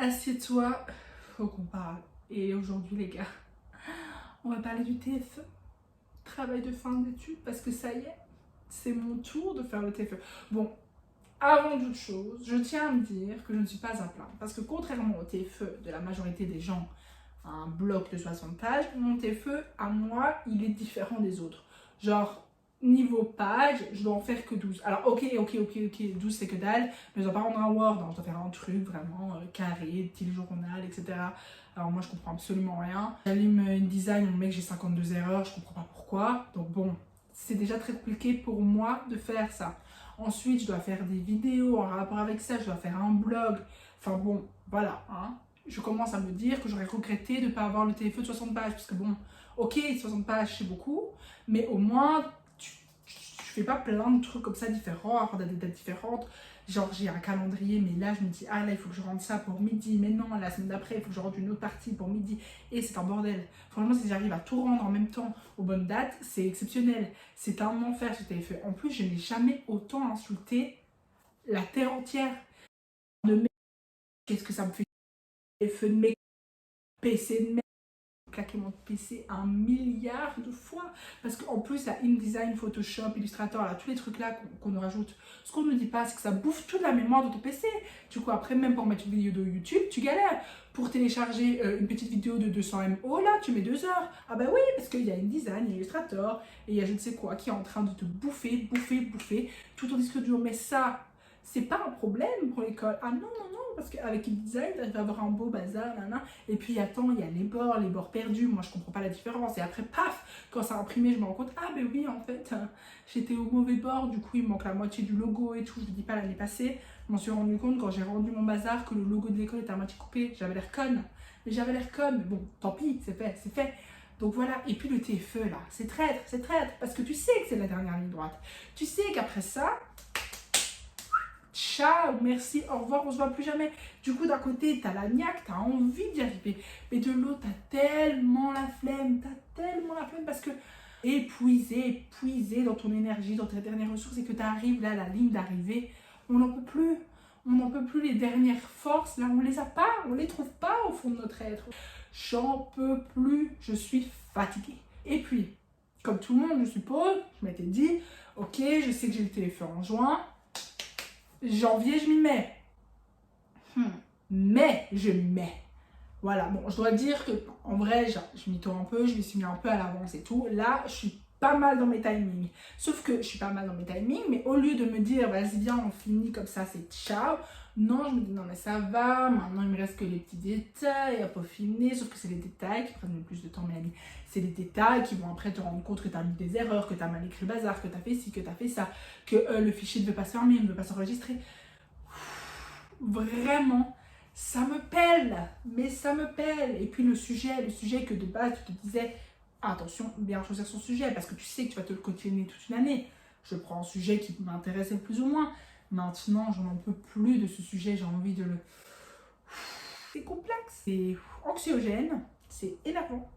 Assieds-toi, faut qu'on parle. Et aujourd'hui les gars, on va parler du TFE, travail de fin d'études, parce que ça y est, c'est mon tour de faire le TFE. Bon, avant toute chose, je tiens à me dire que je ne suis pas à plaindre, parce que contrairement au TFE de la majorité des gens, un bloc de 60 pages, mon TFE, à moi, il est différent des autres. Genre, niveau page, je dois en faire que 12. Alors, ok, 12 c'est que dalle, mais je dois pas rendre un Word, hein, je dois faire un truc vraiment carré, style journal, etc. Alors moi, je comprends absolument rien. J'allume InDesign, mon mec, j'ai 52 erreurs, je comprends pas pourquoi. Donc bon, c'est déjà très compliqué pour moi de faire ça. Ensuite, je dois faire des vidéos en rapport avec ça, je dois faire un blog. Enfin bon, voilà, hein. Je commence à me dire que j'aurais regretté de ne pas avoir le TFE de 60 pages. Parce que bon, ok, 60 pages c'est beaucoup, mais au moins tu fais pas plein de trucs comme ça différents, avoir des dates différentes. Genre j'ai un calendrier, mais là je me dis, ah là il faut que je rende ça pour midi, mais non, la semaine d'après il faut que je rende une autre partie pour midi. Et c'est un bordel. Franchement, si j'arrive à tout rendre en même temps aux bonnes dates, c'est exceptionnel. C'est un enfer ce TFE. En plus, je n'ai jamais autant insulté la terre entière. Qu'est-ce que ça me fait? TFE de mes PC de merde, claquer mon PC 1 milliard de fois. Parce qu'en plus, la InDesign, Photoshop, Illustrator, là, tous les trucs là qu'on nous rajoute, ce qu'on ne nous dit pas, c'est que ça bouffe toute la mémoire de ton PC. Du coup, après, même pour mettre une vidéo de YouTube, tu galères. Pour télécharger une petite vidéo de 200 MO, là, tu mets 2 heures. Ah bah oui, parce qu'il y a InDesign, il y a Illustrator, et il y a je ne sais quoi qui est en train de te bouffer tout ton disque dur. Mais ça, c'est pas un problème pour l'école. Ah non, non, non, parce qu'avec InDesign, tu vas avoir un beau bazar, nanana. Et puis attends, il y a les bords perdus, moi je comprends pas la différence. Et après, paf, quand ça a imprimé, je me rends compte, ah ben oui, en fait, j'étais au mauvais bord, du coup il me manque la moitié du logo et tout, je ne dis pas l'année passée. Je m'en suis rendu compte quand j'ai rendu mon bazar que le logo de l'école était à moitié coupé. J'avais l'air conne, mais j'avais l'air conne. Mais bon, tant pis, c'est fait, c'est fait. Donc voilà, et puis le TFE là, c'est traître, parce que tu sais que c'est la dernière ligne droite. Tu sais qu'après ça, ciao, merci, au revoir, on se voit plus jamais. Du coup, d'un côté, t'as la niaque, t'as envie d'y arriver. Mais de l'autre, t'as tellement la flemme, parce que épuisé dans ton énergie, dans tes dernières ressources, et que t'arrives là à la ligne d'arrivée, on n'en peut plus. On n'en peut plus, les dernières forces, là, on les a pas, on les trouve pas au fond de notre être. J'en peux plus, je suis fatiguée. Et puis, comme tout le monde, je suppose, je m'étais dit, ok, je sais que j'ai le téléphone en juin, janvier, je m'y mets. Mais je m'y mets. Voilà, bon, je dois dire que en vrai, je m'y tourne un peu, je me suis mis un peu à l'avance et tout. Là, je suis pas mal dans mes timings. Sauf que je suis pas mal dans mes timings, mais au lieu de me dire, vas-y, viens, on finit comme ça, c'est ciao. Non, je me dis, non, mais ça va, maintenant il me reste que les petits détails à peaufiner, sauf que c'est les détails qui prennent le plus de temps, Mélanie. C'est les détails qui vont après te rendre compte que tu as mis des erreurs, que tu as mal écrit le bazar, que tu as fait ci, que tu as fait ça, que le fichier ne veut pas se fermer, ne veut pas s'enregistrer. Vraiment, ça me pèle, mais ça me pèle. Et puis le sujet que de base tu te disais, attention, bien choisir son sujet, parce que tu sais que tu vas te le continuer toute une année. Je prends un sujet qui m'intéressait plus ou moins. Maintenant, j'en peux plus de ce sujet, j'ai envie de le... C'est complexe, c'est anxiogène, c'est énervant.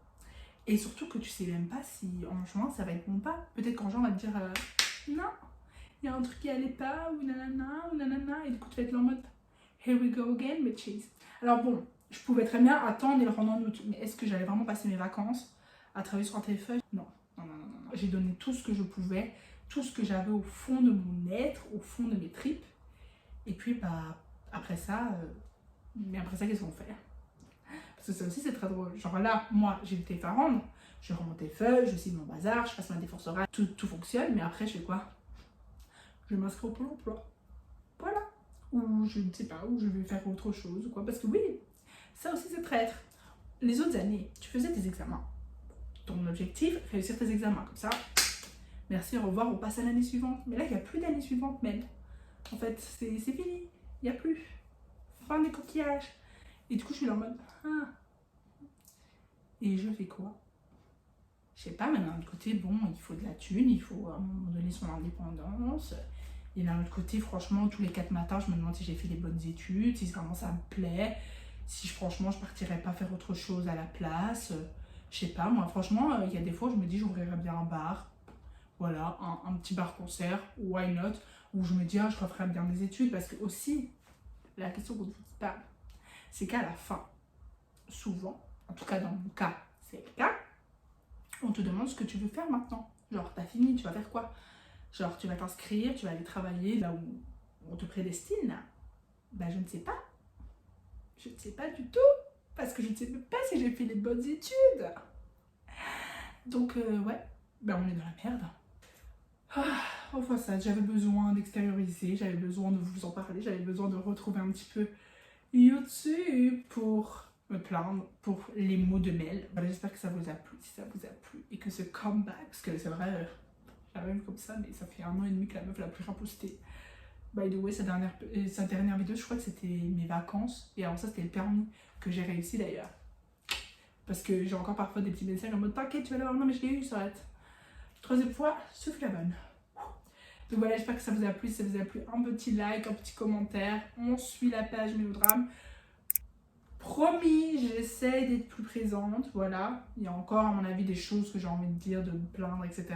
Et surtout que tu sais même pas si en juin ça va être bon ou pas. Peut-être qu'en juin on va te dire non, il y a un truc qui allait pas, ou nanana, et du coup tu vas être là en mode here we go again, bitches. Alors bon, je pouvais très bien attendre et le rendre en août, mais est-ce que j'allais vraiment passer mes vacances à travailler sur un téléphone? Non. J'ai donné tout ce que je pouvais, tout ce que j'avais au fond de mon être, au fond de mes tripes. Et puis bah après ça, qu'est-ce qu'on fait? Parce que ça aussi c'est très drôle. Genre là, moi j'ai le TFE à rendre, je rends mon TFE, je signe mon bazar, je passe ma défense orale, tout fonctionne, mais après je fais quoi? Je m'inscris au Pôle emploi. Voilà. Ou je ne sais pas, ou je vais faire autre chose ou quoi. Parce que oui, ça aussi c'est traître. Les autres années, tu faisais tes examens. Ton objectif, réussir tes examens. Comme ça, merci, au revoir, on passe à l'année suivante. Mais là, il n'y a plus d'année suivante même. En fait, c'est fini. Il n'y a plus. Fin des coquillages. Et du coup, je suis là en mode, ah. Et je fais quoi? Je sais pas, mais d'un autre côté, bon, il faut de la thune, il faut à un moment donné son indépendance. Et d'un autre côté, franchement, tous les 4 matins, je me demande si j'ai fait les bonnes études, si vraiment ça me plaît, si franchement je partirais pas faire autre chose à la place. Je sais pas, moi franchement, il y a des fois, je me dis, j'ouvrirais bien un bar. Voilà, un petit bar-concert, why not? Où je me dis, ah, je referais bien des études, parce que aussi, la question qu'on ne vous dit pas, c'est qu'à la fin, souvent, en tout cas dans mon cas, c'est le cas, on te demande ce que tu veux faire maintenant. Genre, t'as fini, tu vas faire quoi? Genre, tu vas t'inscrire, tu vas aller travailler là où on te prédestine. Ben, je ne sais pas. Je ne sais pas du tout. Parce que je ne sais même pas si j'ai fait les bonnes études. Donc, ouais, ben on est dans la merde. Enfin ça, j'avais besoin d'extérioriser, j'avais besoin de vous en parler, j'avais besoin de retrouver un petit peu YouTube pour me plaindre pour les mots de Mel. Voilà, j'espère que ça vous a plu, si ça vous a plu, et que ce comeback, parce que c'est vrai, j'arrive comme ça, mais ça fait 1 an et demi que la meuf l'a plus rien posté. By the way, sa dernière vidéo, je crois que c'était mes vacances, et alors ça c'était le permis que j'ai réussi d'ailleurs. Parce que j'ai encore parfois des petits messages en mode t'inquiète, tu vas l'avoir, non mais je l'ai eu, ça va être. Troisième fois, ce fut la bonne. Donc voilà, j'espère que ça vous a plu. Si ça vous a plu, un petit like, un petit commentaire. On suit la page Mélodrame. Promis, j'essaie d'être plus présente. Voilà, il y a encore à mon avis des choses que j'ai envie de dire, de me plaindre, etc.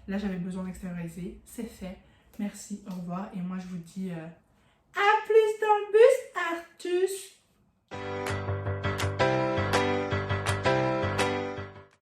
Là, j'avais besoin d'extérioriser. C'est fait. Merci, au revoir. Et moi, je vous dis à plus.